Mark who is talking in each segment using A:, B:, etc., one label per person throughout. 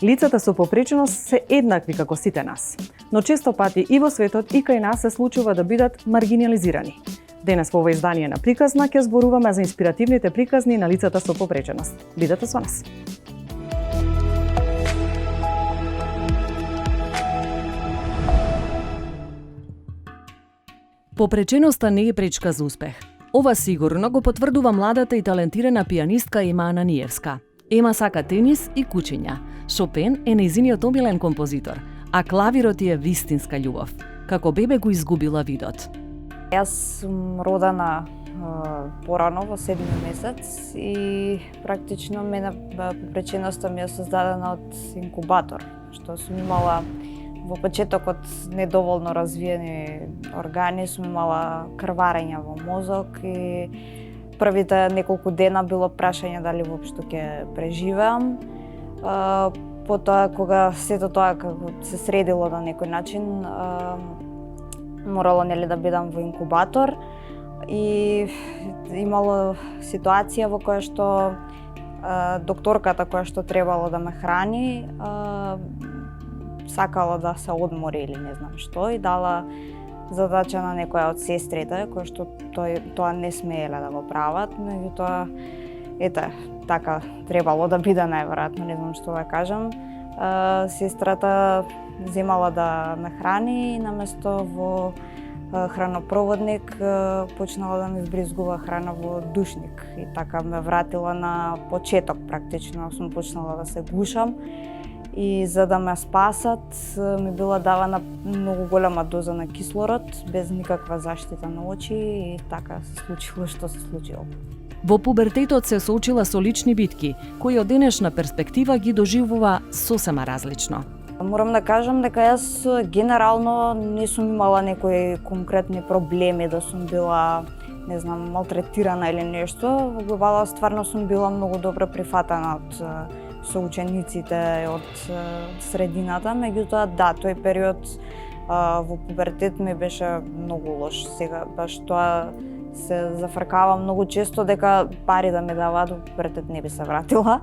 A: Лицата со попреченост се еднакви како сите нас, но често пати и во светот и кај нас се случува да бидат маргинализирани. Денес во ова издание на Приказна ќе зборуваме за инспиративните приказни на лицата со попреченост. Бидете со нас. Попреченоста не е пречка за успех. Ова сигурно го потврдува младата и талентирана пианистка Ема Ананиевска. Ема сака тенис и кучиња. Шопен е нејзиниот омилен композитор, а клавирот е вистинска љубов. Како бебе го изгубила видот.
B: Јас сум родена порано во 7 месец и практично мене попреченоста ми е создадена од инкубатор, што сум имала во почетокот недоволно развиени органи, сум имала крварење во мозок и првите неколку дена било прашање дали воопшто ќе преживеам. Потоа, кога сето тоа како се средило на некој начин, морало да бидам во инкубатор и имало ситуација во која што докторката која што требало да ме храни сакала да се одмори или не знам што и дала задача на некоја од сестрите, која што тоа не смееле да го прават, меѓутоа, така требало да биде најверојатно, не знам што да кажам. Сестрата земала да ме храни и наместо во хранопроводник почнала да ми вбризгува храна во душник и така ме вратила на почеток практично, сум почнала да се гушам. И за да ме спасат, ми била давана многу голема доза на кислород, без никаква заштита на очи и така се случило што се случило.
A: Во пубертетот се соочила со лични битки, кои од денешна перспектива ги доживува сосема различно.
B: Морам да кажам дека јас генерално не сум имала некои конкретни проблеми, да сум била, не знам, малтретирана или нешто. Во глобала стварно сум била многу добро прифатена од соучениците од средината, меѓутоа да, тој период во пубертет ми беше многу лош. Сега баш тоа се зафркава многу често дека пари да ми даваат во пубертет не би се вратила.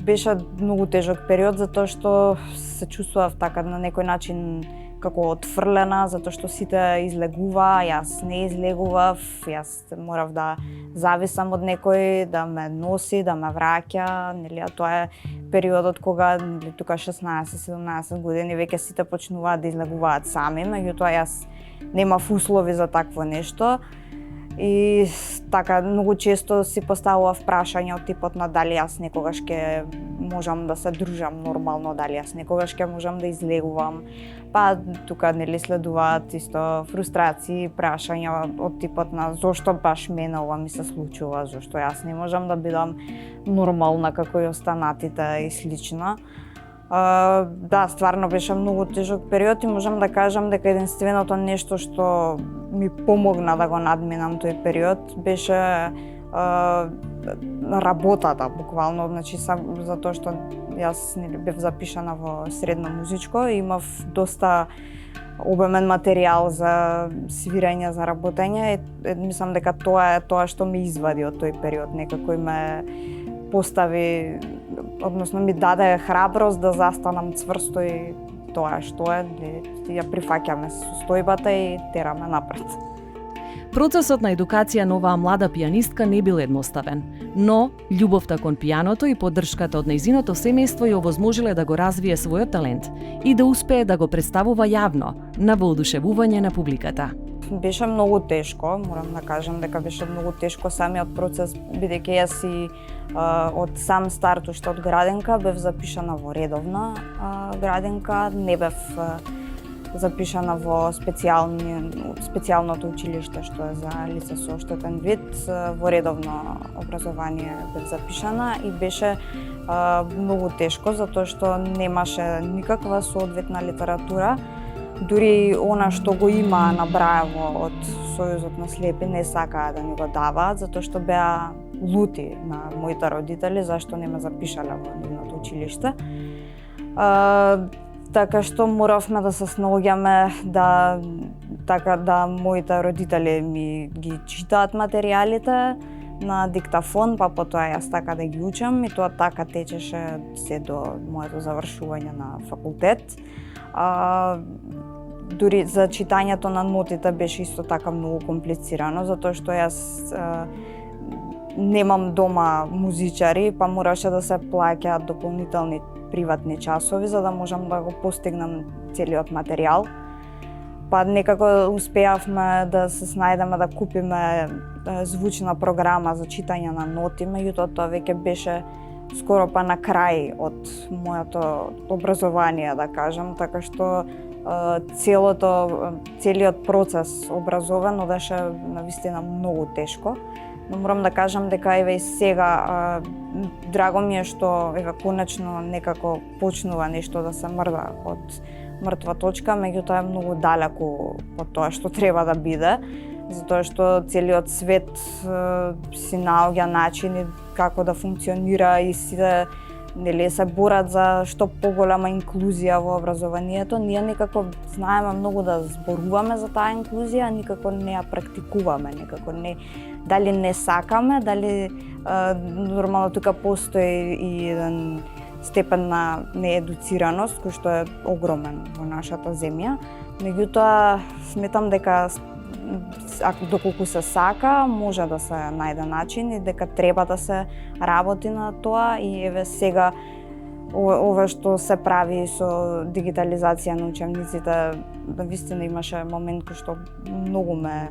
B: Беше многу тежок период затоа што се чувствував така на некој начин како отфрлена, затоа што сите излегува, јас не излегував, јас морав да зависам од некој, да ме носи, да ме враќа, нели, а тоа е периодот кога тука 16-17 години веќе сите почнуваат да излегуваат сами, меѓутоа јас немав услови за такво нешто. И така многу често си поставував прашања од типот на дали јас некогаш ќе можам да се дружам нормално, дали јас некогаш ќе можам да излегувам. Па тука нели следуваат исто фрустрации, прашања од типот на зошто баш мене ова ми се случува, зошто јас не можам да бидам нормална како и останатите и слично. Да, стварно беше многу тежок период и можам да кажам дека единственото нешто што ми помогна да го надминам тој период беше работата, буквално, значи затоа што јас бев запишана во средно музичко и имав доста обемен материјал за свирење, за работење и мислам дека тоа е тоа што ме извади од тој период, некако ме постави, односно ми даде храброст да застанам цврсто и тоа што е, ја прифаќаме состојбата и тераме напред.
A: Процесот на едукација на оваа млада пианистка не бил едноставен, но љубовта кон пијаното и поддршката од нејзиното семејство ја овозможиле да го развие својот талент и да успее да го представува јавно, на воодушевување на публиката.
B: Беше многу тешко, морам да кажам дека беше многу тешко самиот процес, бидејќи јас и од сам старт уште од градинка бев запишана во редовна градинка, не бев запишана во специјалното училиште што е за лица со оштетен вид, во редовно образование бев запишана и беше многу тешко затоа што немаше никаква соодветна литература. Дури она што го има на Браево од Сојузот на слепи не сакаа да ни го даваат, затоа што беа лути на моите родители зашто не ме запишале во нивното училиште. Така што моравме да се снаоѓаме да моите родители ми ги читаат материјалите, на диктафон, па потоа јас така да ги учам и тоа така течеше се до моето завршување на факултет. Дури за читањето на нотите беше исто така многу комплицирано, затоа што јас немам дома музичари, па мораше да се плаќаат дополнителни приватни часови за да можам да го постигнам целиот материјал. Па некако успеавме да се снајдеме да купиме звучна програма за читање на ноти, меѓутоа тоа веќе беше скоро па на крај од моето образование, да кажам, така што целиот процес образовен одеше навистина многу тешко. Но морам да кажам дека еве и сега драго ми е што еве конечно некако почнува нешто да се мрда од мртва точка, меѓутоа е многу далеку од тоа што треба да биде, затоа што целиот свет си наоѓа начини како да функционира и сите се борат за што поголема инклузија во образованието. Ние некако знаеме многу да зборуваме за таа инклузија, а никако не ја практикуваме, некако не дали не сакаме, дали нормално тука постои и еден степен на неедуцираност кој што е огромен во нашата земја. Меѓутоа сметам дека доколку се сака, може да се најде начин и дека треба да се работи на тоа и еве сега ова што се прави со дигитализација на учебниците, навистина имаше момент кој што многу ме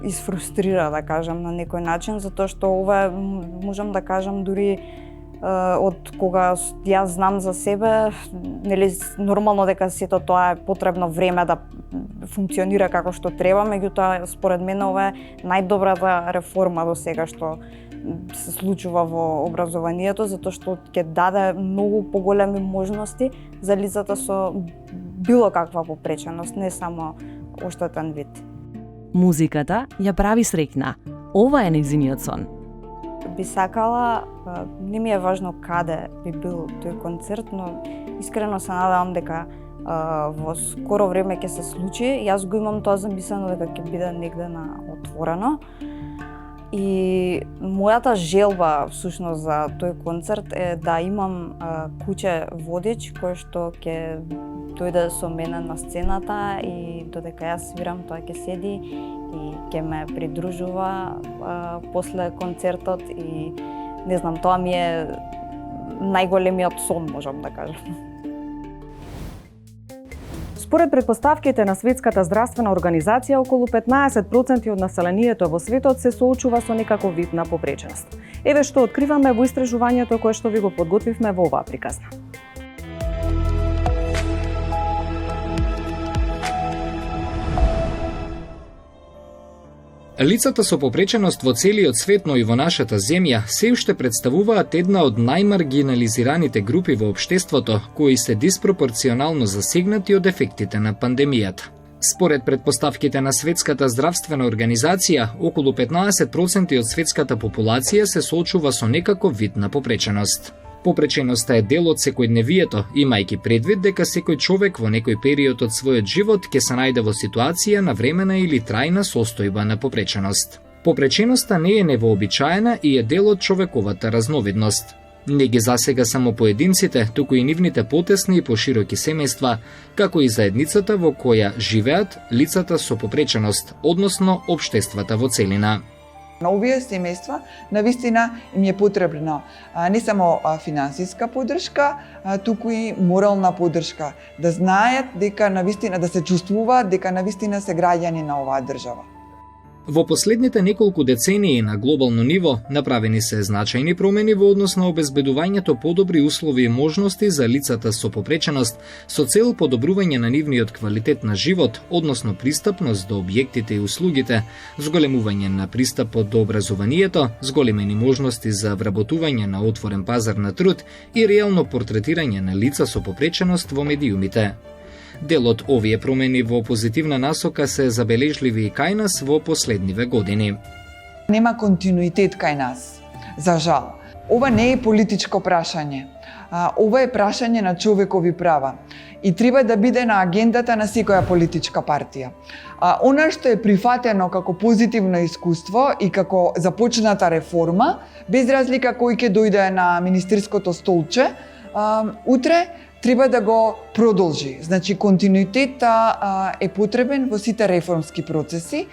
B: изфрустрира, да кажам, на некој начин, затоа што ова можам да кажам дури од кога јас знам за себе, нормално дека сето тоа е потребно време да функционира како што треба, меѓутоа според мене ова е најдобрата реформа до сега што се случува во образованието, затоа што ќе даде многу поголеми можности за лицата со било каква попреченост, не само оштетен вид.
A: Музиката ја прави среќна. Ова е нејзиниот сон.
B: Би сакала, не ми е важно каде би бил тој концерт, но искрено се надевам дека во скоро време ќе се случи. Јас го имам тоа замислено дека ќе биде негде на отворено. И мојата желба всушност за тој концерт е да имам куќе водич кој што ќе дојде со мене на сцената и додека јас свирам тоа ќе седи и ќе ме придружува после концертот и не знам, тоа ми е најголемиот сон, можам да кажам.
A: Според претпоставките на Светската здравствена организација, околу 15% од населението во светот се соочува со некаков вид на попреченост. Еве што откриваме во истражувањето кое што ви го подготвивме во оваа приказна.
C: Лицата со попреченост во целиот свет, но и во нашата земја, се уште представуваат една од најмаргинализираните групи во општеството, кои се диспропорционално засегнати од ефектите на пандемијата. Според претпоставките на Светската здравствена организација, околу 15% од светската популација се соочува со некаков вид на попреченост. Попреченоста е дел од секојдневието, имајќи предвид дека секој човек во некој период од својот живот ќе се најде во ситуација на времена или трајна состојба на попреченост. Попреченоста не е невообичаена и е дел од човековата разновидност. Не ги засега само поединците, туку и нивните потесни и пошироки семејства, како и заедницата во која живеат лицата со попреченост, односно општествата во целина.
D: На овие семејства навистина им е потребна не само финансиска поддршка, туку и морална поддршка, да знаат дека навистина да се чувствуваат дека навистина се граѓани на оваа држава.
C: Во последните неколку децении на глобално ниво направени се значајни промени во однос на обезбедувањето подобри услови и можности за лицата со попреченост со цел подобрување на нивниот квалитет на живот, односно пристапност до објектите и услугите, зголемување на пристапот до образованието, зголемени можности за вработување на отворен пазар на труд и реално портретирање на лица со попреченост во медиумите. Дел од овие промени во позитивна насока се забележливи и кај нас во последниве години.
D: Нема континуитет кај нас, за жал. Ова не е политичко прашање. Ова е прашање на човекови права. и треба да биде на агендата на секоја политичка партија. Она што е прифатено како позитивно искуство и како започната реформа, без разлика кој ќе дојде на министерското столче, утре треба да го продолжи. Значи, континуитет е потребен во сите реформски процеси,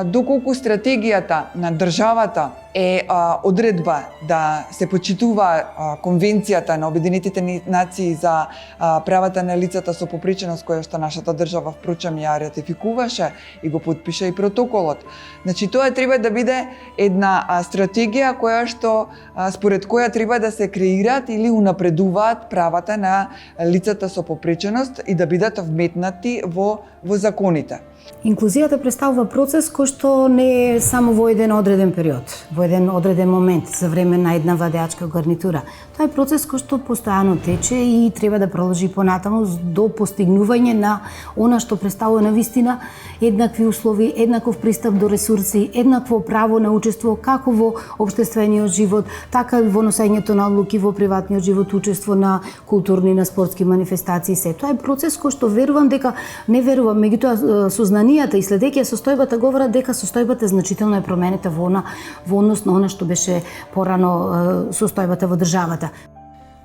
D: доколку стратегијата на државата е одредба да се почитува Конвенцијата на Обединетите нации за правата на лицата со попреченост, која што нашата држава впрочем ја ратификуваше и го потпиша и протоколот. Значи, тоа треба да биде една стратегија која што според која треба да се креираат или унапредуваат правата на лицата со попреченост и да бидат вметнати во законите.
E: Инклузијата представува процес кој што не е само во еден одреден период, во еден одреден момент за време на една владеачка гарнитура. Тоа е процес кој што постојано тече и треба да продолжи понатаму до постигнување на она што представува навистина еднакви услови, еднаков пристап до ресурси, еднакво право на учество како во општествениот живот, така и во носењето на одлуки во приватниот живот, учество на културни, на спортски манифестации, се. Тоа е процес кој што верувам дека, не верувам, меѓутоа сознанијата и следејќи состојбата говорат дека состојбата значително е променета во однос на она што беше порано состојбата во државата.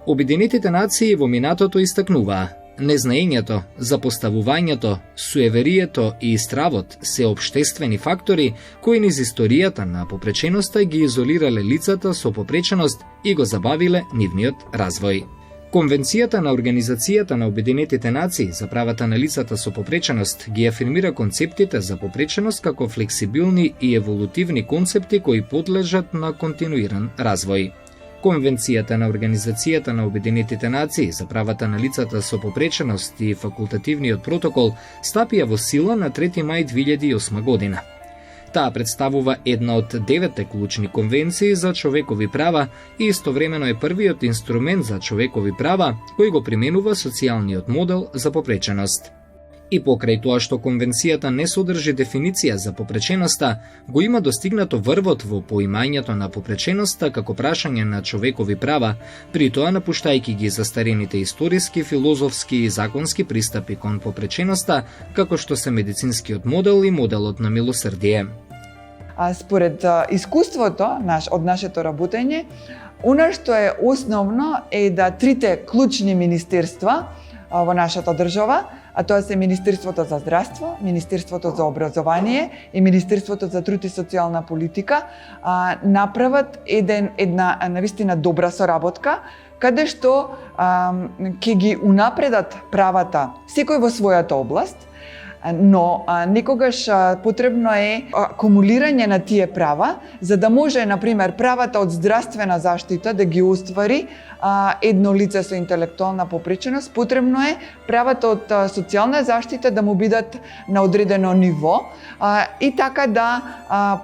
C: Обединетите нации во минатото истакнуваа: незнаењето, запоставувањето, суеверието и стравот се општествени фактори кои низ историјата на попреченоста ги изолирале лицата со попреченост и го забавиле нивниот развој. Конвенцијата на Организацијата на Обединетите нации за правата на лицата со попреченост ги афирмира концептите за попреченост како флексибилни и еволутивни концепти кои подлежат на континуиран развој. Конвенцијата на Организацијата на Обединетите нации за правата на лицата со попреченост и факултативниот протокол стапија во сила на 3 мај 2008 година. Таа представува една од 9 клучни конвенции за човекови права и истовремено е првиот инструмент за човекови права кој го применува социјалниот модел за попреченост. И покрај тоа што конвенцијата не содржи дефиниција за попреченоста, го има достигнато врвот во поимањето на попреченоста како прашање на човекови права, при тоа напуштајќи ги застарените историски, филозофски и законски пристапи кон попреченоста, како што се медицинскиот модел и моделот на милосрдие.
D: Според искуството од нашето работење, она што е основно е да трите клучни министерства во нашата држава, а тоа се Министерството за здравство, Министерството за образование и Министерството за труд и социјална политика, направат една навистина добра соработка, каде што ќе ги унапредат правата секој во својата област, но некогаш потребно е акумулирање на тие права, за да може, например, правата од здравствена заштита да ги оствари едно лице со интелектуална попреченост, потребно е правата од социјална заштита да му бидат на одредено ниво и така да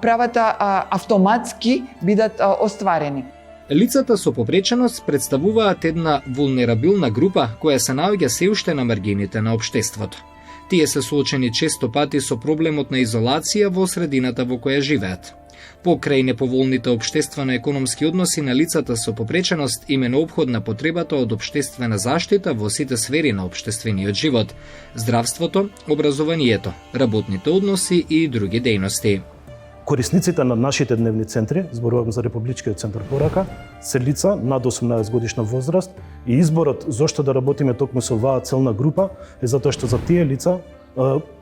D: правата автоматски бидат остварени.
C: Лицата со попреченост представуваат една вулнерабилна група која се наоѓа се уште на маргините на општеството. Тие се соочени често пати со проблемот на изолација во средината во која живеат. Покрај неповолните општествено-економски односи на лицата со попреченост, им е неопходна потребата од општествена заштита во сите сфери на општествениот живот: здравството, образованието, работните односи и други дејности.
F: Корисниците на нашите дневни центри, зборувам за Републичкиот центар порака, се лица над 18 годишна возраст и изборот зошто да работиме токму со оваа целна група е затоа што за тие лица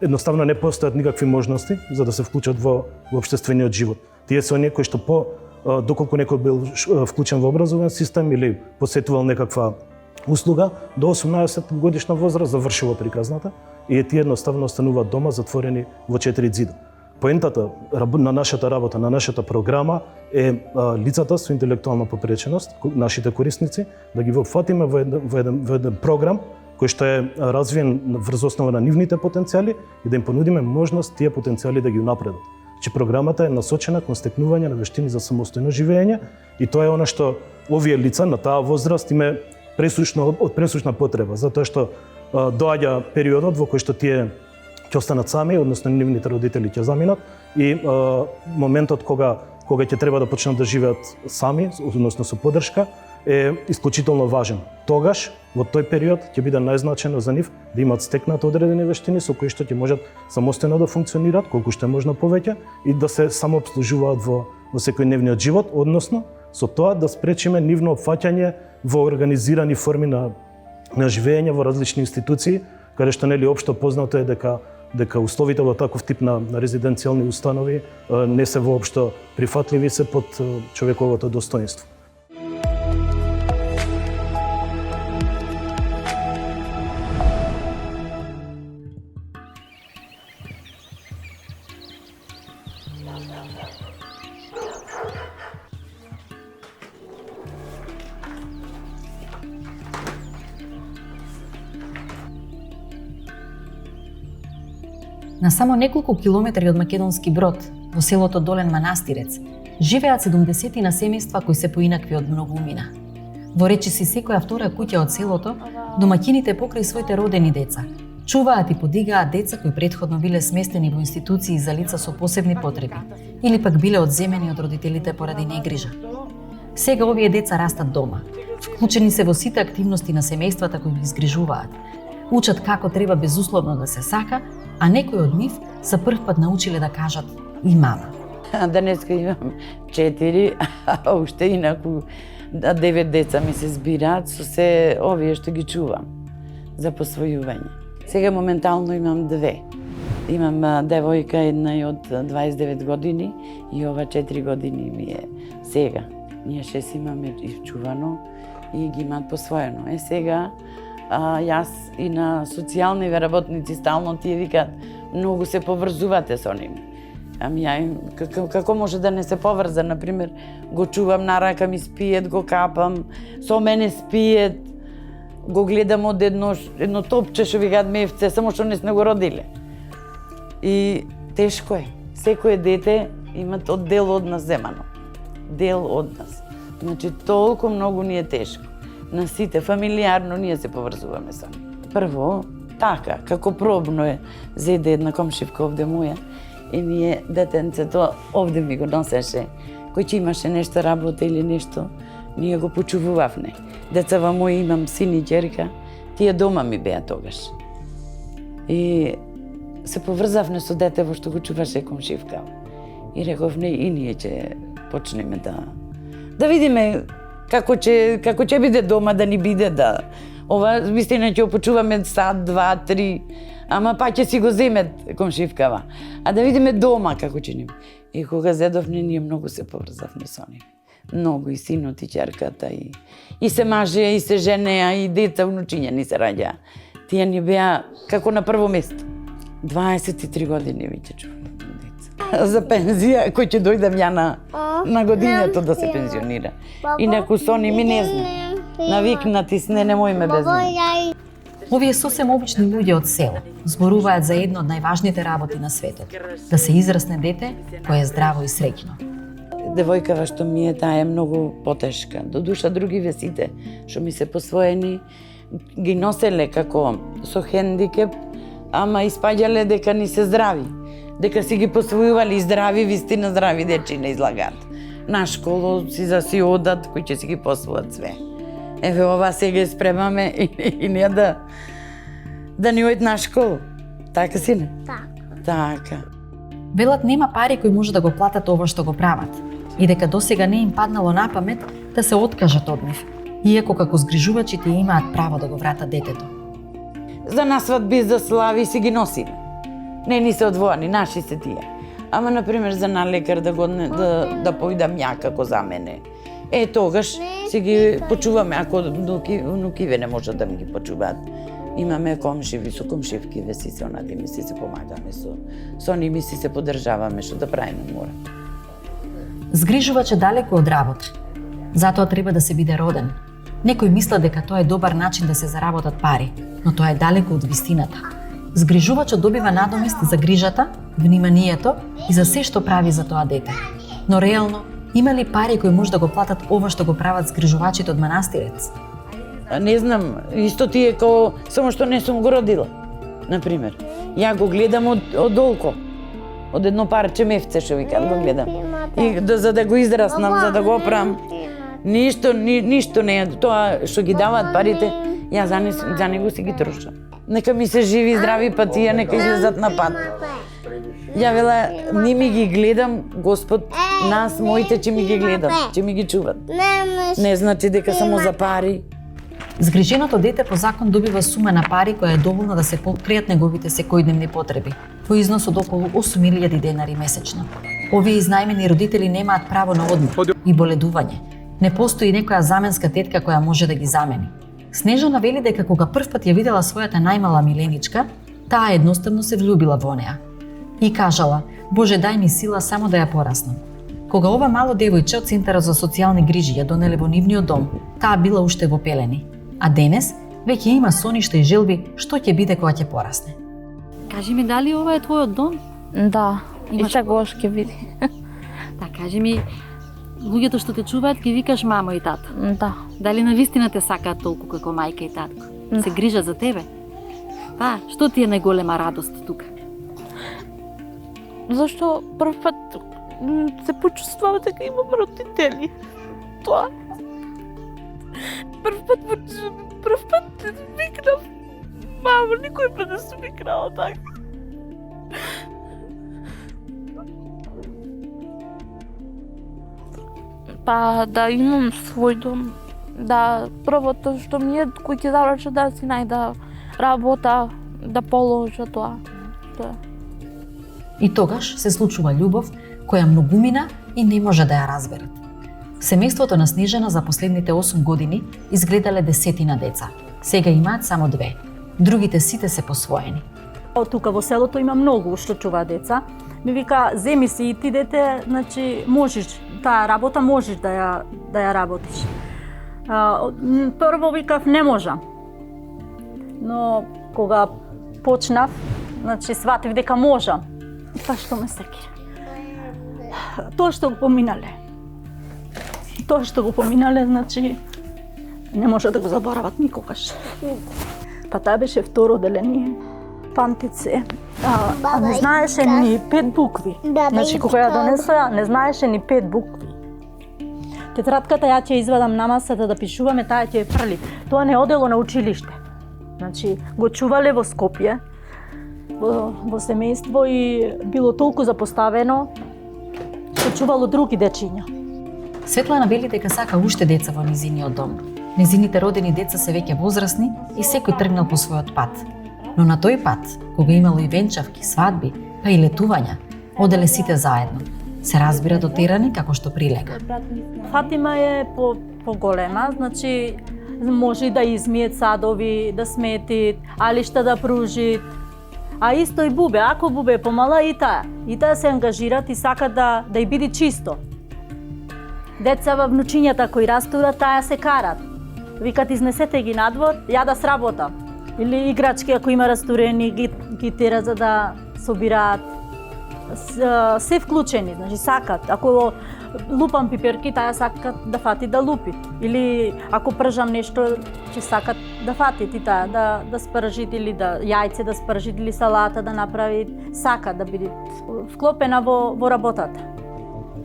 F: едноставно не постојат никакви можности за да се вклучат во општествениот живот. Тие се оние кои што доколку некој бил вклучен во образовен систем или посетувал некаква услуга, до 18 годишна возраст завршува приказната и тие едноставно остануваат дома затворени во 4 зида. Поентата на нашата работа, на нашата програма е лицата со интелектуална попреченост, нашите корисници, да ги опфатиме во еден програм кој што е развиен врз основа на нивните потенцијали и да им понудиме можност тие потенцијали да ги унапредат. Че програмата е насочена кон стекнување на вештини за самостојно живење и тоа е она што овие лица на таа возраст име пресушна потреба, затоа што доаѓа периодот во кој што тие ќе останат сами, односно нивните родители ќе заминат и моментот кога ќе треба да почнат да живеат сами, односно со поддршка, е исклучително важен. Тогаш, во тој период, ќе биде најзначено за нив да имаат стекнат одредени вештини со кои што ќе можат самостојно да функционираат, колку што е можно повеќе, и да се самообслужуваат во секојдневниот живот, односно со тоа да спречиме нивно опфаќање во организирани форми на живење во различни институции, каде што нели општо познато е дека условите во таков тип на резиденцијални установи не се воопшто прифатливи, се под човековото достоинство.
G: На само неколку километри од Македонски Брод, во селото Долен Манастирец, живеат 70 на семејства кои се поинакви од многумина. Во речиси секоја втора куќа од селото, домаќините покрај своите родени деца чуваат и подигаат деца кои претходно биле сместени во институции за лица со посебни потреби или пак биле одземени од родителите поради негрижа. Сега овие деца растат дома, вклучени се во сите активности на семејствата кои ги згрижуваат, учат како треба безусловно да се сака, а некои од нив за прв пат научиле да кажат и мама.
H: Денеска имам 4, а уште инаку 9 деца ми се збираат со се овие што ги чувам за посвојување. Сега моментално имам 2. Имам девојка една од 29 години и ова 4 години ми е сега. Ние 6 имаме чувано и ги имаат посвоено. Сега јас и на социјални работници стално тие викаат многу се поврзувате со нив. Ами ја како може да не се поврза, например, го чувам на рака ми спиет, го капам, со мене спиет, го гледам од едно топче што викаат мевце, само што не сме го родиле. И тешко е. Секое дете има дел од нас земано. Дел од нас. Значи толку многу ни е тешко. На сите, фамилиарно, ние се поврзуваме со нив. Прво, така, како пробно е, зеде една комшивка овде моја, и ние детенцето овде ми го носеше, кој че имаше нешто работа или нешто, ние го почувувавме. Децава мои имам син и ќерка, тие дома ми беа тогаш. И се поврзавме со детево што го чуваше комшивка. И рековме и ние ќе почнеме да видиме како ќе биде дома, да ни биде да... Ова, вистина, ќе почуваме сат, 2, 3, ама па ќе си го земет комшивкава. А да видиме дома како ќе ни... И кога зедовне, ние многу се поврзавме со нив. Многу, и синот, и ќерката, и се мажеа, и се женеа, и деца, внучиња ни се раѓаа. Тие ни беа како на прво место. 23 години веќе чувам деца. За пензија, кој ќе дојдам ја на годињето да се пензионира. Инаку со ними не знам. Навикнати сне, немојме без нив.
G: Овие сосем обични луѓе од село зборуваат за едно од најважните работи на светот, да се израсне дете кое е здраво и среќно.
H: Девојкава што ми е, таа е многу потешка. До душа другиве сите што ми се посвоени ги носеле како со хендикеп, ама испаѓале дека ни се здрави, дека си ги посвојували здрави, вистина здрави дечи не излагаат. На школу си одат, кои ќе си ги посвојат све. Еве ова сега спремаме и ние да ни ојд на школу. Така сине? Така.
G: Велат нема пари кои може да го платат ова што го прават и дека досега не им паднало на памет да се откажат од нив, иако како згрижувачи тие имаат право да го вратат детето.
H: За нас свадби, за слави си ги носиме. Не ни се одвоани, наши се тие. Ама, например, за на лекар да појдам ја како за мене. Тогаш си ги почуваме, ако внукиве не можат да ми ги почуваат. Имаме комшиви, со комшивкиве си се онадиме, си се помагаме, со ними си се поддржаваме, што да правиме мора.
G: Згрижувач е далеко од работа. Затоа треба да се биде роден. Некој мислат дека тоа е добар начин да се заработат пари, но тоа е далеко од вистината. Згрижувачот добива надомест за грижата, вниманието и за се што прави за тоа дете. Но реално, има ли пари кои може да го платат ова што го прават згрижувачите од Манастирец?
H: Не знам, исто тие како само што не сум го родила. Например, ја го гледам од олко. Од едно парче мевце што викаат го гледам. И за да го израснам, за да го оправам. Ништо не е. Тоа што ги даваат парите, ја за него си ги трошам. Нека ми се живи и здрави, па тие нека излезат на пат. Ја вела, не ми ги гледам, Господ, нас, моите, че ми ги гледат, че ми ги чуват. Не значи дека само за пари.
G: Згриженото дете по закон добива сума на пари која е доволна да се покријат неговите секојдневни потреби, во износ од околу 8.000 денари месечно. Овие изнајмени родители немаат право на одмор и боледување. Не постои некоја заменска тетка која може да ги замени. Снежана вели дека кога првпат ја видела својата најмала миленичка, таа едноставно се влюбила во неа. И кажала, Боже, дај ми сила само да ја пораснам. Кога ова мало девојче од Центарот за социјални грижи ја донеле во нивниот дом, таа била уште во пелени. А денес веќе има соништа и желби што ќе биде кога ќе порасне.
I: Кажи ми, дали ова е твојот дом?
J: Да,
I: Имаш
J: и секогаш ќе биде.
I: Да, кажи ми, луѓето што те чуваат ги викаш мамо и тато.
J: Да.
I: Дали навистина те сакаат толку како мајка и татко? Се грижат за тебе? Па, што ти е најголема радост тука?
J: Зашто прв пат се почувствував дека имам родители. Тоа. Прв пат викнав мамо, никој пат не сум викнала така. Па да имам свој дом. Да, првото што ми е кој ќе зарача да си најда работа, да положа тоа. Да.
G: И тогаш се случува љубов која многумина и не може да ја разберат. Семејството на Снежана за последните 8 години изгледале 10 деца. Сега имаат само 2. Другите сите се посвоени.
K: Тука во селото има многу што чува деца. Ми вика, земи си и ти дете, значи можеш, таа работа можеш да ја работиш. Прво викав не можам. Но кога почнав, значи сватив дека можам. Па што ме секира. Тоа што го поминале. Значи не може да го заборават никогаш. Па таа беше второ деление. Памтице. А не знаеше ни 5 букви. Значи кога ја донесоа, не знаеше ни 5 букви. Тетрадката ја ќе извадам на масата да пишуваме, таа ќе ја фрли. Тоа не одело на училиште. Значи го чувале во Скопје, во семејство и било толку запоставено, што чувало други дечиња.
G: Светлана вели дека сака уште деца во низиниот дом. Низините родени деца се веќе возрастни и секој тргнал по својот пат. Но на тој пат, кога имало и венчавки, свадби, па и летувања, оделе сите заедно. Се разбира дотерани како што прилега.
K: Фатима е поголема, значи може да измиет садови, да смети, алишта да пружит. А исто и Бубе, ако Бубе е помала и таа се ангажираат и сака да и биде чисто. Деца во внучињата кои растурат, таа се карат. Викат изнесете ги надвор, ја да сработам. Или играчки ако има растурени, ги тера за да собираат. Се вклучени, значи сакат. Ако лупам пиперки, таа сакат да фати да лупи. Или ако пржам нешто, ќе сакат да фати ти таа, да спржит или да јајце да спржит или салата да направи, сакат да биде вклопена во работата.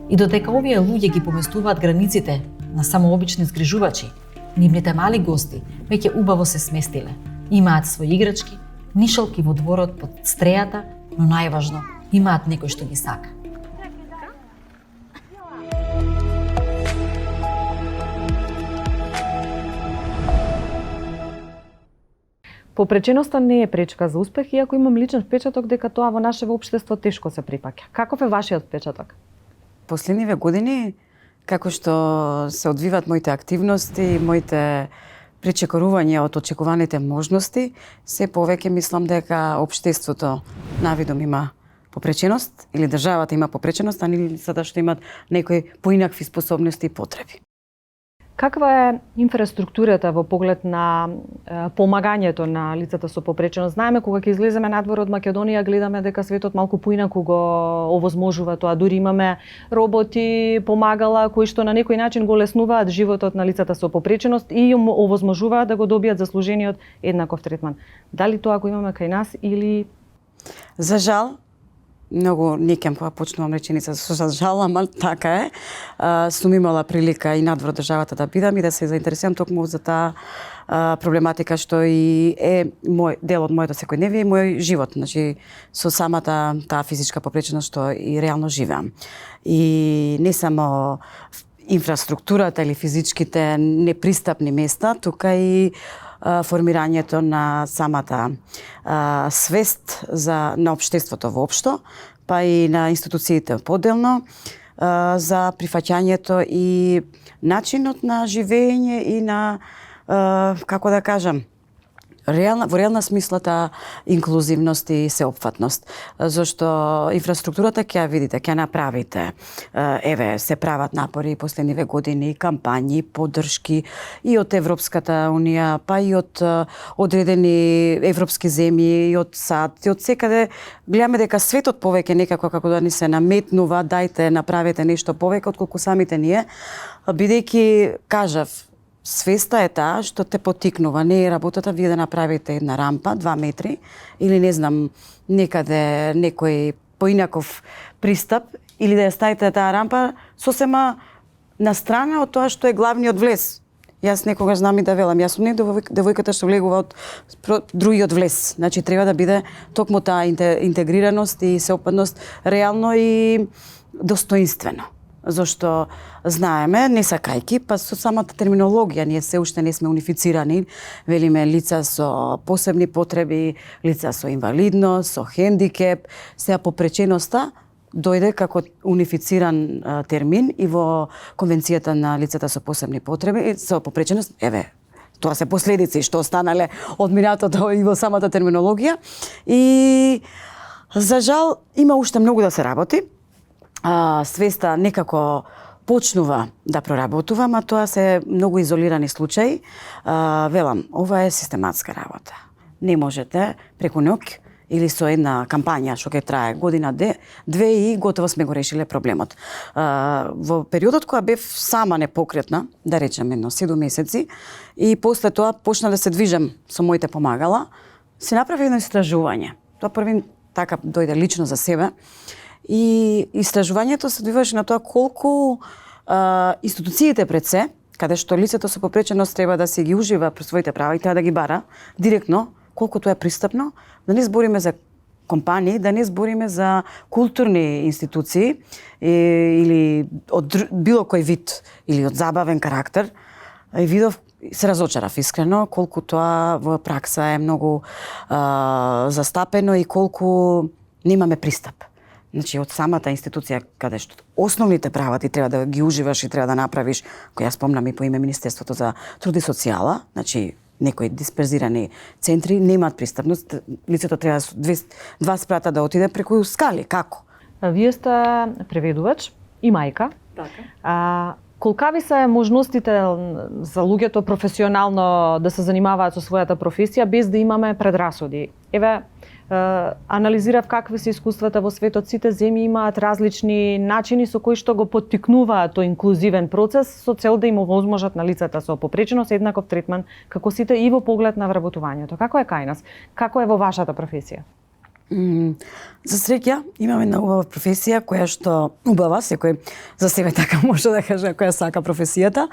G: И додека овие луѓе ги поместуваат границите на само обични згрижувачи, нивните мали гости веќе убаво се сместиле. Имаат своји играчки, нишалки во дворот под стрејата, но најважно, имаат некој што ги сака.
L: Попреченоста не е пречка за успех, иако имам личен впечаток дека тоа во нашето општество тешко се припаќа. Каков е вашиот впечаток?
H: Последниве години, како што се одвиваат моите активности, моите причекорување од очекуваните можности, се повеќе мислам дека општеството навидом има попреченост или државата има попреченост, а не затоа што имаат некои поинакви способности и потреби.
L: Каква е инфраструктурата во поглед на помагањето на лицата со попреченост? Знаеме кога ќе излеземе надвор од Македонија, гледаме дека светот малку поинаку го овозможува тоа. Дури имаме роботи, помагала кои што на некој начин го леснуваат животот на лицата со попреченост и им овозможуваат да го добијат заслужениот еднаков третман. Дали тоа го имаме кај нас или
H: За жал, многу некем кога почнувам реченица со жал, ама така е. Сум имала прилика и надвор државата да бидам и да се заинтересирам токму за таа проблематика што и е мој дел од моето секојдневие и мој живот, значи со самата таа физичка попреченост што и реално живеам. И не само инфраструктурата или физичките непристапни места, тука и формирањето на самата свест на општеството воопшто, па и на институциите поделно, за прифаќањето и начинот на живење и на како да кажам, во реална смисла таа инклузивност и сеопфатност, зашто инфраструктурата ќе ја видите, ќе направите. Еве, се прават напори последниве години, кампањи, поддршки и од Европската унија, па и од одредени европски земји, и од САД, и од секаде. Гледаме дека светот повеќе некако како да ни се наметнува, дајте, направете нешто повеќе отколку самите ние, бидејќи кажав, свеста е таа што те потикнува. Не е работата вие да направите една рампа, 2 метри, или не знам, некаде некој поинаков пристап, или да ја ставите таа рампа сосема на страна од тоа што е главниот влез. Јас некогаш знам и да велам, јас сум не девојката што влегува од другиот влез. Значи треба да биде токму таа интегрираност и сеопфатност реално и достоинствено. Зашто знаеме, не сакајки, па со самата терминологија ние се уште не сме унифицирани. Велиме лица со посебни потреби, лица со инвалидност, со хендикеп, сеа попреченоста дојде како унифициран термин и во Конвенцијата на лицата со посебни потреби, со попреченост, еве, тоа се последици што останале од минатото и во самата терминологија. И за жал има уште многу да се работи. Свеста некако почнува да проработува, ама тоа се многу изолирани случаи. Велам, ова е систематска работа. Не можете преку ноќ или со една кампања што ќе трае година, две и готово сме го решиле проблемот. Во периодот кога бев сама непокретна, да речем едно 7 месеци, и после тоа почна да се движам со моите помагала, се направи едно истражување. Тоа први така дојде лично за себе. И истражувањето се одвиваше на тоа колку институциите пред се, каде што лицето со попреченост треба да се ги ужива при своите права и треба да ги бара директно, колку тоа е пристапно, да не збориме за компании, да не збориме за културни институции или од било кој вид или од забавен карактер. И видов, се разочарав искрено колку тоа во пракса е многу застапено и колку немаме пристап. Значи, од самата институција каде што основните права ти треба да ги уживаш и треба да направиш, кој ја спомнам и по име Министерството за труд и социјала, значи некои дисперзирани центри немаат пристапност, лицето треба два спрата да отиде преку скали, како?
L: Вие сте преведувач и мајка. Така. Колкави се можностите за луѓето професионално да се занимаваат со својата професија без да имаме предрасуди? Еве, анализирав какви се искуствата во светот, сите земји имаат различни начини со кои што го поттикнуваат тој инклузивен процес со цел да им овозможат на лицата со попреченост еднаков третман како сите и во поглед на вработувањето. Како е кај нас? Како е во вашата професија?
H: За среќа имаме една убава професија која што убава, секој за себе така може да каже која сака професијата.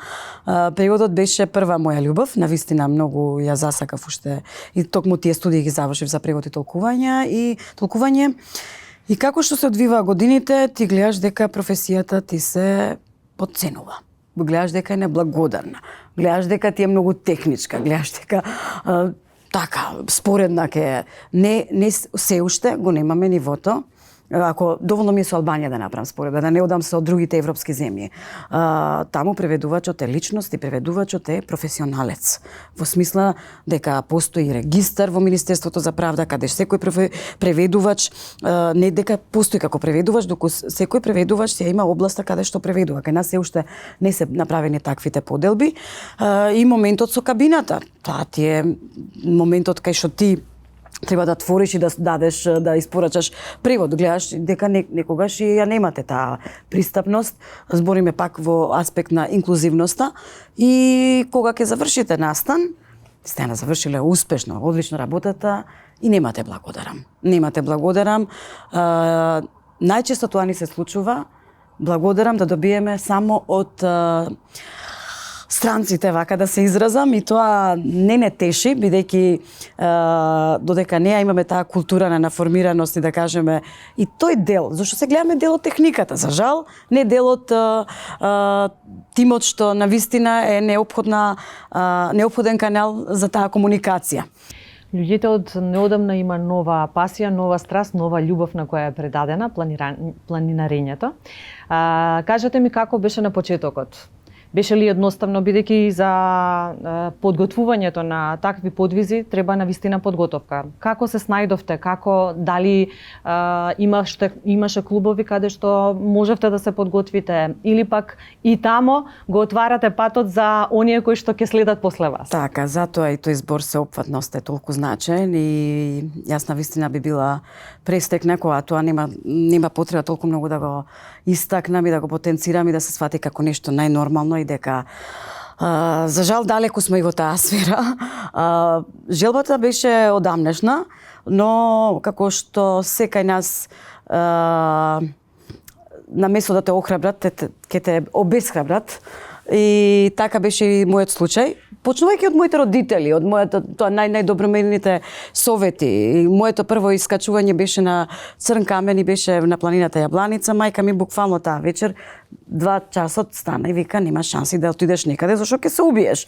H: Преводот беше прва моја љубов, навистина многу ја засакав уште и токму тие студии ги завршив за превод и толкување. И како што се одвиваа годините, ти гледаш дека професијата ти се потценува. Гледаш дека е неблагодарна. Гледаш дека ти е многу техничка, гледаш дека така, споредна ке не се уште го немаме нивото. Ако доволно ми е со Албанија да направам споредба, да не одам со другите европски земји. Таму преведувачот е личност и преведувачот е професионалец. Во смисла дека постои регистар во Министерството за правда, каде секој преведувач, не дека постои како преведувач, доку секој преведувач ја има областа каде што преведува. Кај нас се уште не се направени таквите поделби. И моментот со кабината. Тоа ти е моментот кај што ти треба да твориш и да дадеш, да испорачаш превод. Гледаш дека некогаш и ја немате таа пристапност. Збориме пак во аспект на инклузивноста. И кога ќе завршите настан, сте завршиле успешно, одлично работата и немате благодарам. Немате благодарам. Најчесто тоа ни се случува. Благодарам да добиеме само од странците, вака да се изразам, и тоа не теши, бидејќи додека неа имаме таа култура на формираност и да кажеме и тој дел, зашто се гледаме дел од техниката, за жал, не дел од тимот што навистина е неопходен канал за таа комуникација.
L: Луѓето од неодамна има нова пасија, нова страст, нова љубов на која е предадена планинарењето. Кажете ми како беше на почетокот? Беше ли едноставно, бидејќи за подготвувањето на такви подвизи треба навистина подготовка? Како се снајдовте? Како, дали имаше клубови каде што можевте да се подготвите? Или пак и тамо го отварате патот за оние кои што ќе следат после вас?
H: Така, затоа и тој збор сеопфатност е толку значен и јас навистина би била престекна кога тоа нема потреба толку многу да го истакнам и да го потенцирам и да се свати како нешто најнормално и дека за жал далеку сме и во таа сфера. Желбата беше одамнешна, но како што секај нас наместо да те охрабрат, ќе те обесхрабрат. И така беше и мојот случај. Почнувајќи од моите родители, од тоа најдобромерените совети. И моето прво искачување беше на Црн камен и беше на планината Јабланица. Мајка ми буквално таа вечер 2 часот стана и вика нема шанси да отидеш некаде зашто ќе се убиеш.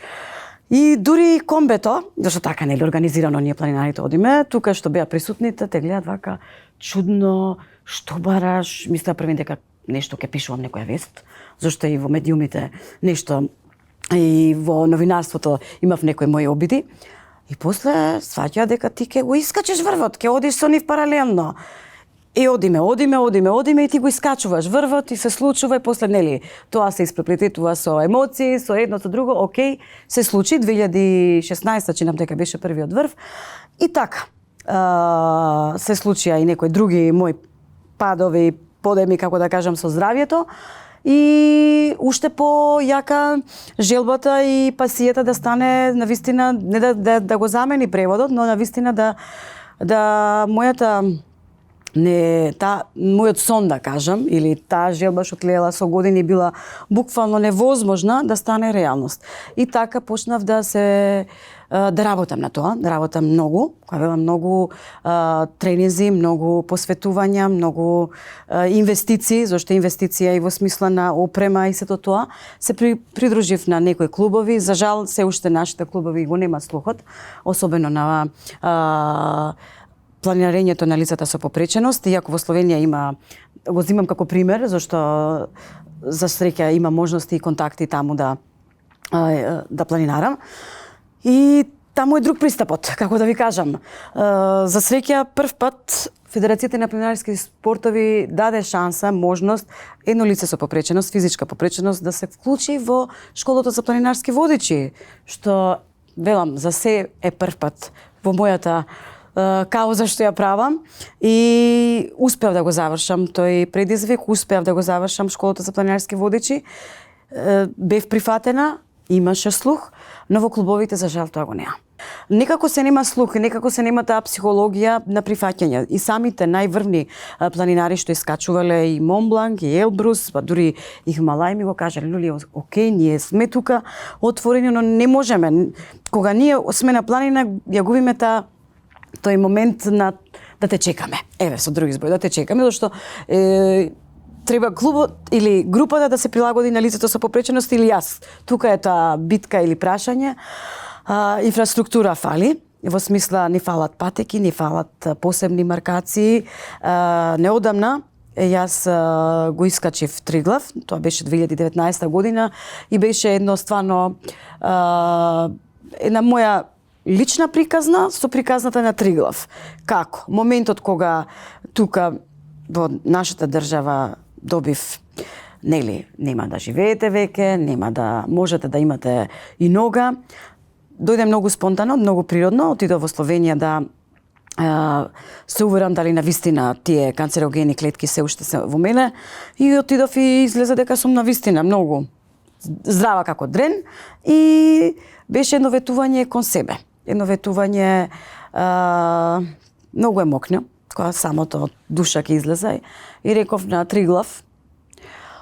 H: И дури комбето, зашто така нели организирано ние планинарите одиме, тука што беа присутните те гледаат вака чудно, што бараш, мисля првин дека нешто ќе пишувам некоја вест, зашто и во медиумите нешто и во новинарството имав некои мои обиди. И после сваќа дека ти ќе го искачеш врвот, ќе одиш со нив паралелно. И одиме и ти го искачуваш врвот и се случува и после нели тоа се испреплетува со емоции, со едно со друго, окей, се случи 2016 чинам дека беше првиот врв. И така се случија и некои други мои падови, подеми, како да кажам, со здравјето. И уште по-јака желбата и пасијата да стане навистина, не да го замени преводот, но навистина да мојот сон да кажам, или таа желба што тлеела со години била буквално невозможна да стане реалност. И така почнав да работам на тоа, да работам многу, многу тренинзи, многу посветувања, многу инвестиции, зашто инвестиција и во смисла на опрема и сето тоа. Се придружив на некои клубови, за жал се уште нашите клубови го немаат слухот, особено на планинарењето на лицата со попреченост, иако во Словенија го земам како пример, зашто за среќа има можности и контакти таму да планинарам. И таму е друг пристапот, како да ви кажам. За среќа прв пат Федерацијата на планинарски спортови даде шанса, можност едно лице со попреченост, физичка попреченост да се вклучи во школата за планинарски водичи, што велам за се е прв пат во мојата кауза што ја правам и успеав да го завршам тој предизвик, успеав да го завршам школата за планинарски водичи. Бев прифатена, имаше слух, но во клубовите за жал тоа го нема. Некако се нема слух, некако се нема таа психологија на прифаќање. И самите најврвни планинари што искачувале и Монбланк, и Елбрус, па дури и Хималај ми го кажале, луѓе, окей, ние сме тука отворени, но не можеме. Кога ние сме на планина, ја губиме тој момент на да те чекаме. Еве, со други зборови, да те чекаме, зашто треба клубот или групата да се прилагоди на лицето со попреченост или јас. Тука е таа битка или прашање. Инфраструктура фали, во смисла не фалат патеки, не фалат посебни маркации. Неодамна јас го искачив Триглав, тоа беше 2019 година и беше една моја лична приказна со приказната на Триглав. Како? Моментот кога тука во нашата држава добив нема да живеете веќе, нема да можете да имате и нога. Дојде многу спонтано, многу природно, отидов во Словенија да се уверам дали навистина тие канцерогени клетки се уште се во мене и отидов и излезе дека сум навистина многу здрава како дрен и беше едно ветување кон себе. едно ветување многу емокна, кога самото од душа ќе излезе и реков на Триглав,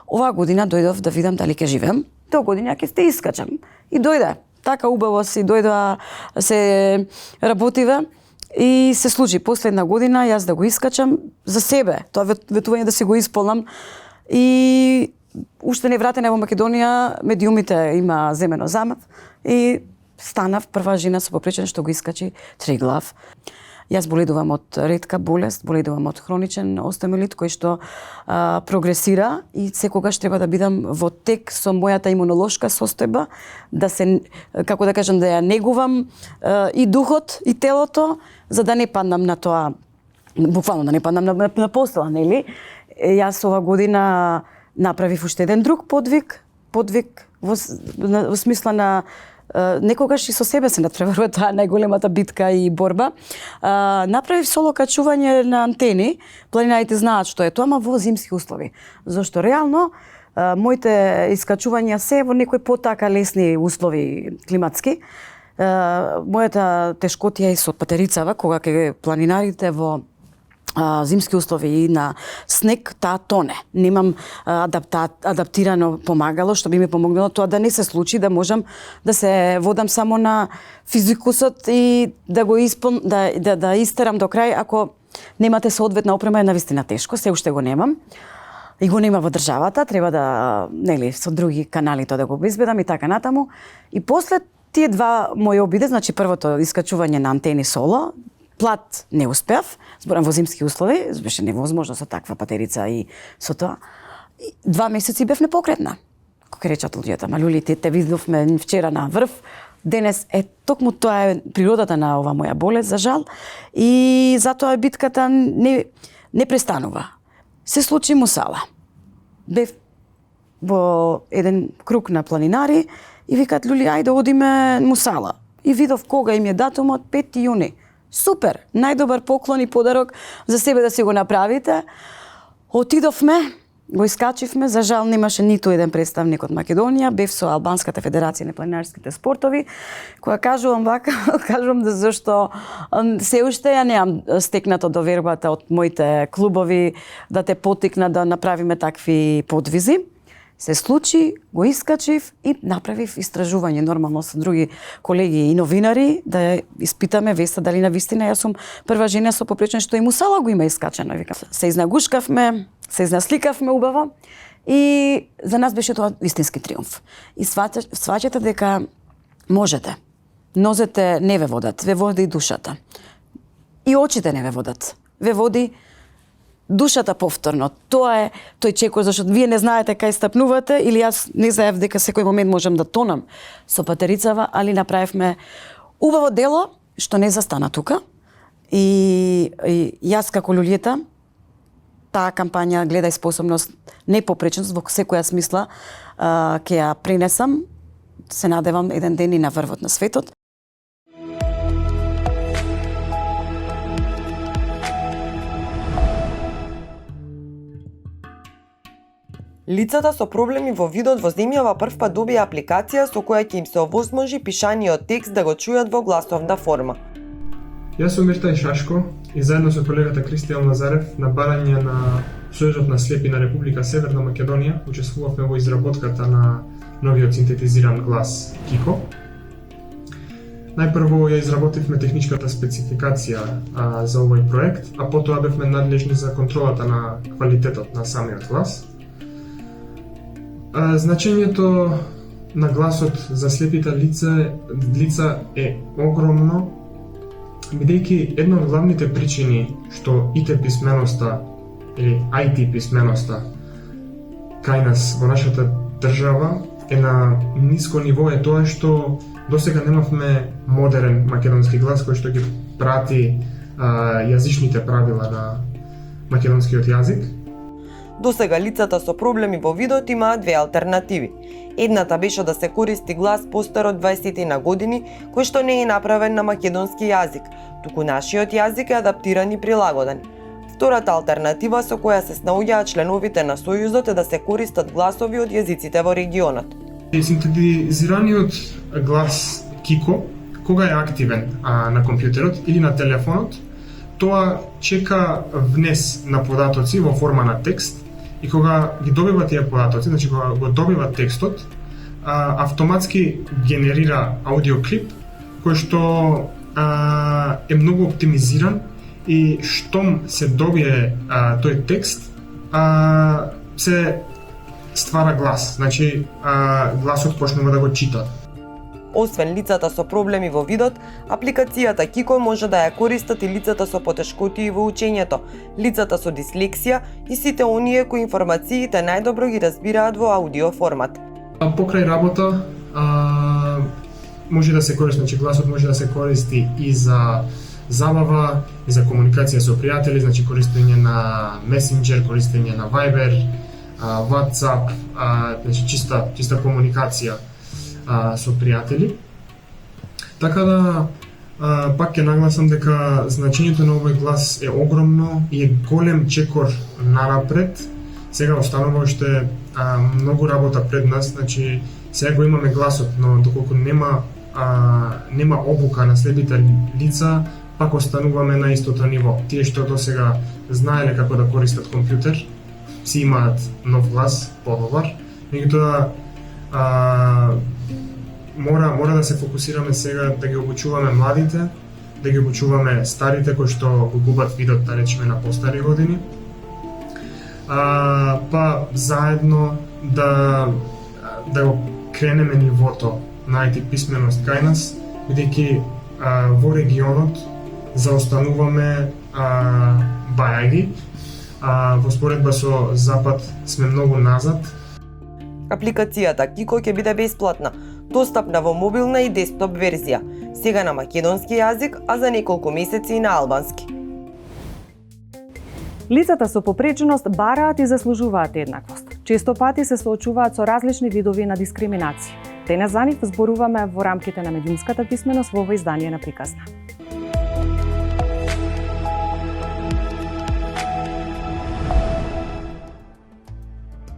H: оваа година дојдов да видам дали ќе живеам, таа година ќе сте искачам. И дојде. Така убаво си дојдоа, се работиве и се случи последна година јас да го искачам за себе, тоа ветување да си го исполнам и уште не вратена во Македонија, медиумите има земено замав и станав прва жена со попречен што го искачи Триглав. Јас боледувам од ретка болест, боледувам од хроничен остеомиелит кој што прогресира и секогаш треба да бидам во тек со мојата имунолошка состојба, да се, како да кажам, да ја негувам и духот и телото, за да не паднам на тоа, буквално да не паднам на постела, нели? Јас ова година направив уште еден друг подвиг во смисла на некогаш и со себе се надпреварува таа најголемата битка и борба. Направив соло качување на антени, планинарите знаат што е тоа, ама во зимски услови. Зошто реално моите искачувања се во некои потака лесни услови климатски. Мојата тешкотија е со патерицава, кога ќе планинарите во зимски услови и на снег, таа тоне. Немам адаптирано помагало што би ми помогнало тоа да не се случи, да можам да се водам само на физикусот и да го да истерам до крај. Ако немате соодветна опрема, е навистина тешко, се уште го немам. И го нема во државата, треба да, нели, со други канали тоа да го обезбедам и така натаму. И после тие два мои обиде, значи првото искачување на антени соло, плат не успеав, зборам во зимски услови, беше невозможно со таква патерица и со тоа. 2 месеци бев непокретна. Како речат луѓето, ма люли, те видовме вчера на врв, денес е токму тоа е природата на ова моја болест, за жал, и затоа битката не престанува. Се случи Мусала. Бев во еден круг на планинари и викат, люли, ајде одиме Мусала. И видов кога им е датумот 5 јуни. Супер, најдобар поклон и подарок за себе да си го направите. Отидовме, го искачивме, за жал немаше ниту еден представник од Македонија, бев со Албанската федерација на планинарските спортови, која кажувам вака, кажувам да зашто се уште ја немам стекнато довербата од моите клубови да те потикна да направиме такви подвизи. Се случи, го искачив и направив истражување нормално со други колеги и новинари да испитаме веста дали навистина јас сум прва жена со попречен што и Мусала го има искачено. Се изнагушкавме, се изнасликавме убаво и за нас беше тоа вистински триумф. И сваќате дека можете. Нозете не ве водат, ве води душата. И очите не ве водат, ве води душата повторно. Тоа е тој чекор, зашто вие не знаете кај стапнувате или јас не знаев дека секој момент можам да тонам со патерицава, али направивме убаво дело што не застана тука. И јас како луѓето таа кампања Гледај способност, не попречност во секоја смисла ќе ја пренесам. Се надевам еден ден и на врвот на светот.
M: Лицата со проблеми во видот во земјава првпат добија апликација со која ќе им се овозможи пишаниот текст да го чујат во гласовна форма.
N: Јас сум Миртај Шашко и заедно со колегата Кристијан Лазарев на барање на Сојузот на слепи на Република Северна Македонија учествувавме во изработката на новиот синтетизиран глас Кико. Најпрво ја изработивме техничката спецификација за овој проект, а потоа бевме надлежни за контролата на квалитетот на самиот глас. Значењето на гласот за слепите лица е огромно, бидејќи една од главните причини што ИТ писменоста или IT писменоста кај нас во нашата држава е на ниско ниво е тоа што досега немавме модерен македонски глас кој што ги прати јазичните правила на македонскиот јазик.
M: Досега лицата со проблеми во видот имаат две алтернативи. Едната беше да се користи глас постар од 20 на години, кој што не е направен на македонски јазик, туку нашиот јазик е адаптиран и прилагоден. Втората алтернатива со која се снаоѓаат членовите на Сојузот е да се користат гласови од јазиците во регионот.
N: Синтетизираниот глас Кико, кога е активен на компјутерот или на телефонот, тоа чека внес на податоци во форма на текст и кога ги добива тие податоци, значи кога го добива текстот, автоматски генерира аудиоклип кој што е многу оптимизиран и штом се добие тој текст, се ствара глас, значи гласот почнува да го чита.
M: Освен лицата со проблеми во видот, апликацијата Kiko може да ја користат и лицата со потешкотии во учењето, лицата со дислексија и сите оние кои информациите најдобро ги разбираат во аудио формат.
N: Покрај работа може да се користи, значи гласот може да се користи и за забава, и за комуникација со пријатели, значи користење на Messenger, користење на Viber, WhatsApp, значи чиста комуникација со пријатели. Така да пак ќе нагласам дека значењето на овој глас е огромно и е голем чекор напред. Сега останува уште многу работа пред нас, значи сега го имаме гласот, но доколку нема обука на следните лица, пак остануваме на истото ниво. Тие што досега знаеле како да користат компјутер, си имаат нов глас, подобар, меѓутоа мора да се фокусираме сега да ги обучуваме младите, да ги обучуваме старите кои што го губат видот, да речеме, на постари години. Па заедно да го кренеме нивото на IT писменост кај нас, бидејќи во регионот заостануваме бајаги, во споредба со Запад сме многу назад.
M: Апликацијата Kiko ќе биде бесплатна, достапна во мобилна и десктоп верзија, сега на македонски јазик, а за неколку месеци и на албански.
A: Лицата со попреченост бараат и заслужуваат еднаквост. Често пати се соочуваат со различни видови на дискриминација. Денес за нив зборуваме во рамките на медиумската писменост во ова издание на Приказна.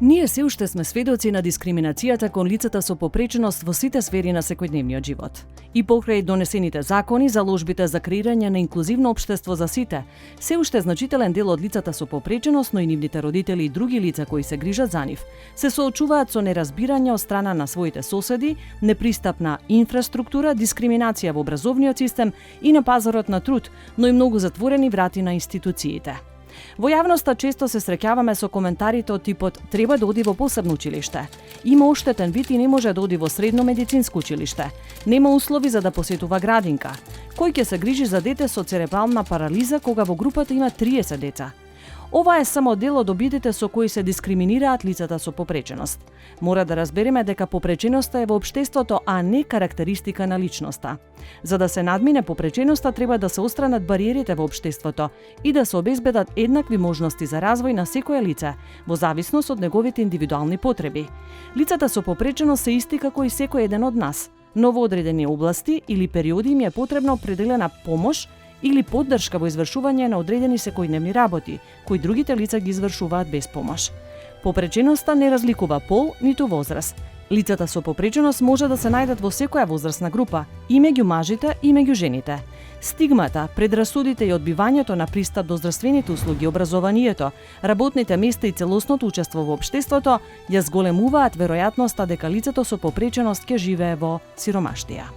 A: Ние се уште сме сведоци на дискриминацијата кон лицата со попреченост во сите сфери на секојдневниот живот. И покрај донесените закони, заложбите за креирање на инклузивно општество за сите, се уште значителен дел од лицата со попреченост, но и нивните родители и други лица кои се грижат за нив, се соочуваат со неразбирање од страна на своите соседи, непристапна инфраструктура, дискриминација во образовниот систем и на пазарот на труд, но и многу затворени врати на институциите. Во јавноста често се среќаваме со коментарите од типот треба да оди во посебно училиште, има оштетен вид и не може да оди во средно медицинско училиште, нема услови за да посетува градинка, кој ќе се грижи за дете со церебрална парализа кога во групата има 30 деца. Ова е само дел од обидите со кои се дискриминираат лицата со попреченост. Мора да разбереме дека попреченоста е во општеството, а не карактеристика на личноста. За да се надмине попреченоста, треба да се отстранат бариерите во општеството и да се обезбедат еднакви можности за развој на секое лице, во зависност од неговите индивидуални потреби. Лицата со попреченост се исти како и секој еден од нас, но во одредени области или периоди им е потребна определена помош или поддршка во извршување на одредени секојдневни работи, кои другите лица ги извршуваат без помош. Попреченоста не разликува пол ниту возраст. Лицата со попреченост може да се најдат во секоја возрастна група, и меѓу мажите и меѓу жените. Стигмата, предрасудите и одбивањето на пристап до здравствените услуги, образованието, работните места и целосното учество во општеството ја зголемуваат веројатноста дека лицето со попреченост ќе живее во сиромаштија.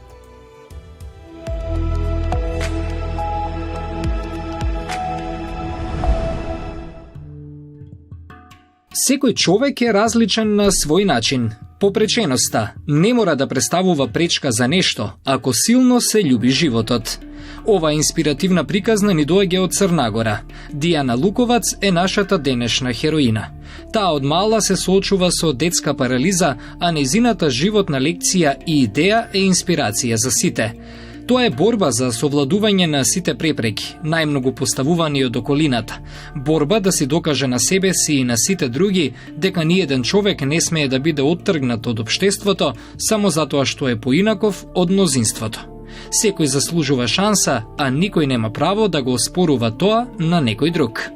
C: Секој човек е различен на свој начин. Попреченоста не мора да представува пречка за нешто, ако силно се љуби животот. Ова инспиративна приказна ни доаѓа од Црнагора. Дијана Луковац е нашата денешна хероина. Таа од мала се соочува со детска парализа, а нејзината животна лекција и идеја е инспирација за сите. Тоа е борба за совладување на сите препреки, најмногу поставувани од околината. Борба да си докаже на себе си и на сите други дека ниеден човек не смее да биде оттргнат од општеството само затоа што е поинаков од мнозинството. Секој заслужува шанса, а никој нема право да го оспорува тоа на некој друг.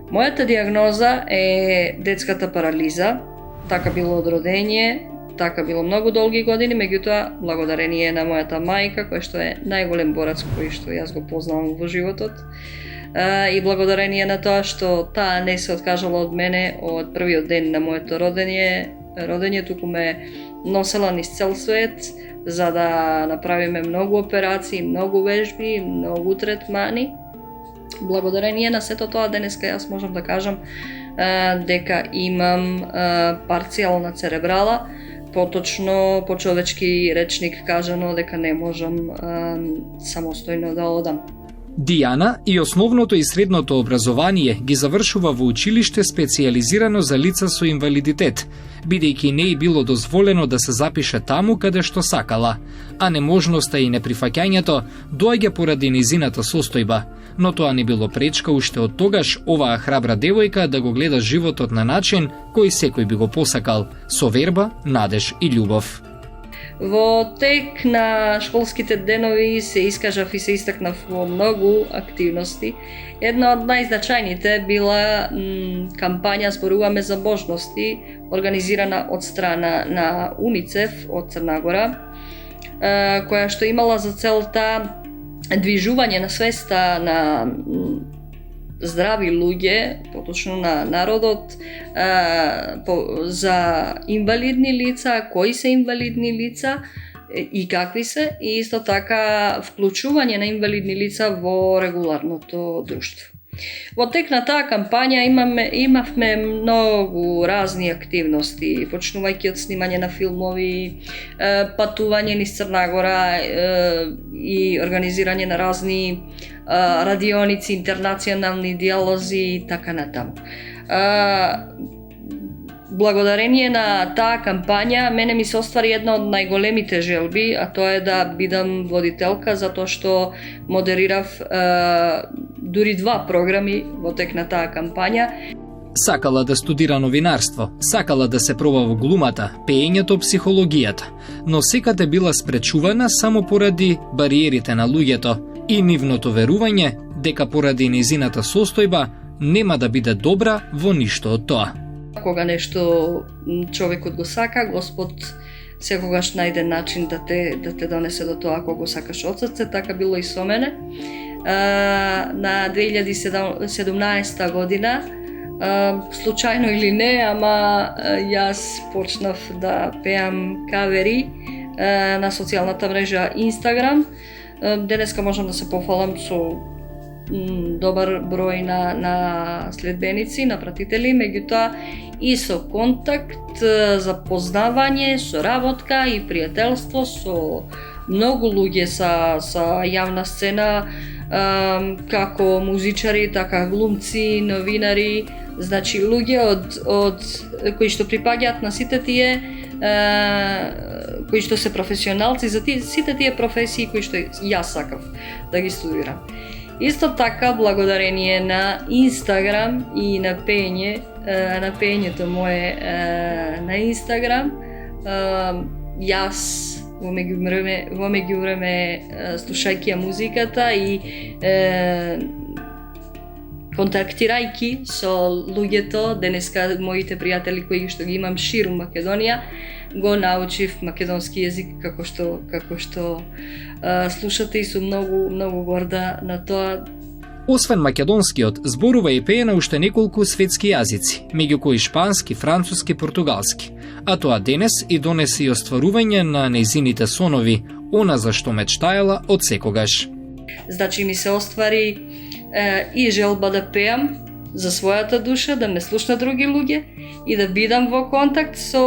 O: Мојата диагноза е детската парализа, така било од родење. така било многу долги години, меѓутоа благодарение на мојата мајка, која што е најголем борец кој што јас го познавам во животот, и благодарение на тоа што таа не се откажала од мене од првиот ден на моето родење, туку ме носела низ цел свет за да направиме многу операции, многу вежби, многу третмани. Благодарение на сето тоа денеска јас можам да кажам дека имам парцијална церебрала, поточно по човечки речник кажано дека не можам самостојно да одам.
C: Дијана и основното и средното образование ги завршува во училиште специјализирано за лица со инвалидитет, бидејќи не и било дозволено да се запише таму каде што сакала, а неможноста и неприфаќањето доаѓа поради низината состојба, но тоа не било пречка уште од тогаш оваа храбра девојка да го гледа животот на начин кој секој би го посакал, со верба, надеж и љубов.
O: Во тек на школските денови се искажав и се истакнав во многу активности. Една од најзначајните била кампања Зборуваме за можности, организирана од страна на УНИЦЕФ од Црна Гора, која што имала за целта движување на свеста на здрави луѓе, поточно на народот, за инвалидни лица, кои се инвалидни лица и какви се, и исто така вклучување на инвалидни лица во регуларното друштво. Во тек на таа кампања имавме многу разни активности, почнувајќи од снимање на филмови, патување низ Црна Гора и организирање на разни радионици, интернационални диалози и така натаму. Благодарение на таа кампања, мене ми се оствари една од најголемите желби, а тоа е да бидам водителка, затоа што модерирав дури 2 програми во тек на таа кампања.
C: Сакала да студира новинарство, сакала да се проба во глумата, пеењето, психологијата, но секаде била спречувана само поради бариерите на луѓето и нивното верување дека поради низината состојба нема да биде добра во ништо од тоа.
O: Кога нешто човекот го сака, Господ секогаш најде начин да те донесе до тоа ако го сакаш од срце, така било и со мене. На 2017 година, случајно или не, ама јас почнав да пеам кавери на социјалната мрежа Instagram. Денеска можам да се пофалам со добар број на следбеници, на пратители, меѓутоа и со контакт, запознавање, соработка и пријателство со многу луѓе со јавна сцена, како музичари, така глумци, новинари, значи луѓе од кои што припаѓаат на сите тие кои што се професионалци за сите тие професии кои што јас сакав да ги студирам. Исто така, благодарение на Инстаграм и на пеењето мое на Инстаграм, јас во меѓувреме слушајќи ја музиката и контактирајќи со луѓето, денеска моите пријатели кои што ги имам ширум Македонија, го научив македонски јазик како што слушате и сум многу горда на тоа.
C: Освен македонскиот, зборува и пее на уште неколку светски јазици, меѓу кои шпански, француски, португалски. А тоа денес и донесе и остварување на нејзините сонови, она за што мечтаела од секогаш.
O: Значи ми се оствари и желба да пеам за својата душа, да ме слушнат други луѓе и да бидам во контакт со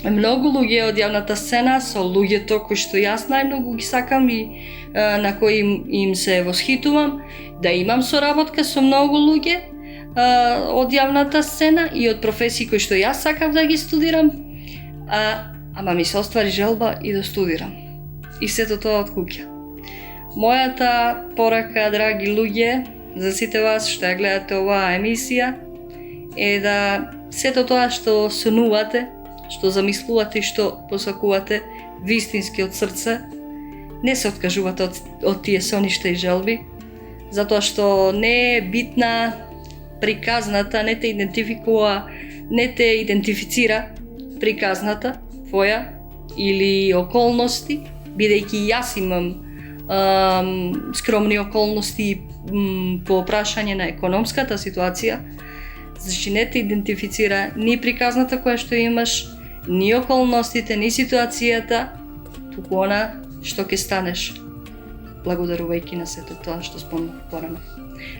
O: многу луѓе од јавната сцена, со луѓето кои што јас најмногу ги сакам и на кои им се восхитувам, да имам соработка со многу луѓе од јавната сцена и од професии кои што јас сакав да ги студирам, ама ми се оствари желба и да студирам. И сето тоа од куќа. Мојата порака, драги луѓе, за сите вас што ја гледате оваа емисија, е да сето тоа што сонувате, што замислувате и што посакувате вистински од срце, не се откажувате од тие соништа и желби, затоа што не е битна приказната, не те идентификува, не те идентифицира приказната твоја или околности, бидејќи јас имам скромни околности по прашање на економската ситуација, значи не те идентифицира ни приказната која што имаш, ни околностите, ни ситуацијата, туку она што ќе станеш благодарувајќи на сето тоа што спомнав порано.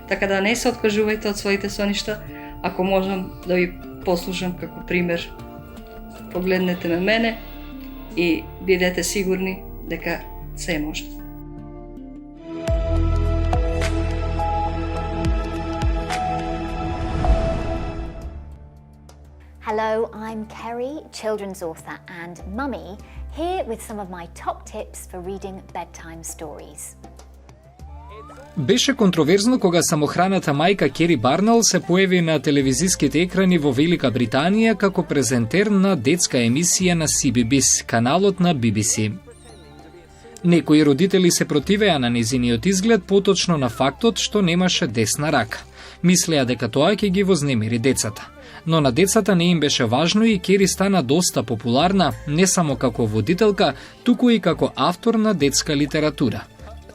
O: Така да не се откажувајте од своите соништа, ако можам да ви послужам како пример, погледнете ме мене и бидете сигурни дека се може.
P: Hello, I'm Kerry, children's author and mummy, here with some of my top tips for reading bedtime stories.
C: Беше контроверзно кога самохраната мајка Кери Барнал се појави на телевизиските екрани во Велика Британија како презентер на детска емисија на CBBC, каналот на BBC. Некои родители се противеа на незиниот изглед, поточно на фактот што немаше десна рака. Мислеа дека тоа ќе ги вознемири децата. Но на децата не им беше важно и Кери стана доста популарна, не само како водителка, туку и како автор на детска литература.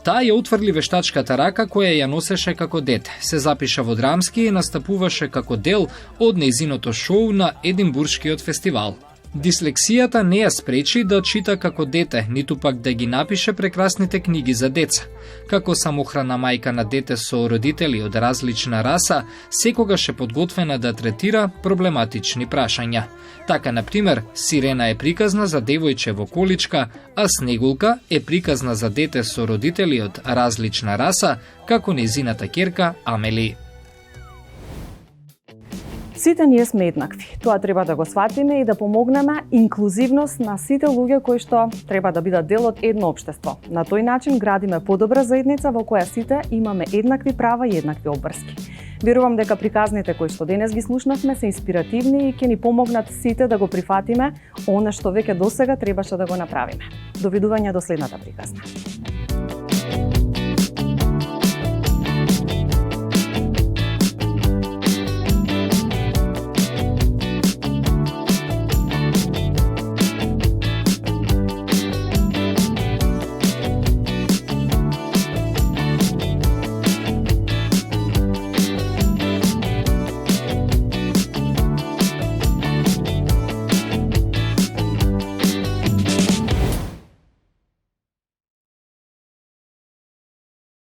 C: Таа ја утврли вештачката рака која ја носеше како дете, се запиша во драмски и настапуваше како дел од нејзиното шоу на Единбуршкиот фестивал. Дислексијата не ја спречи да чита како дете, ниту пак да ги напише прекрасните книги за деца. Како самохрана мајка на дете со родители од различна раса, секогаш е подготвена да третира проблематични прашања. Така, например, Сирена е приказна за девојче во количка, а Снегулка е приказна за дете со родители од различна раса, како нејзината ќерка Амели.
L: Сите ние сме еднакви. Тоа треба да го сватиме и да помогнеме инклузивност на сите луѓе кои што треба да бидат дел од едно општество. На тој начин градиме подобра заедница во која сите имаме еднакви права и еднакви обврски. Верувам дека приказните кои што денес ги слушнавме се инспиративни и ќе ни помогнат сите да го прифатиме она што веќе досега требаше да го направиме. Довидување до следната приказна.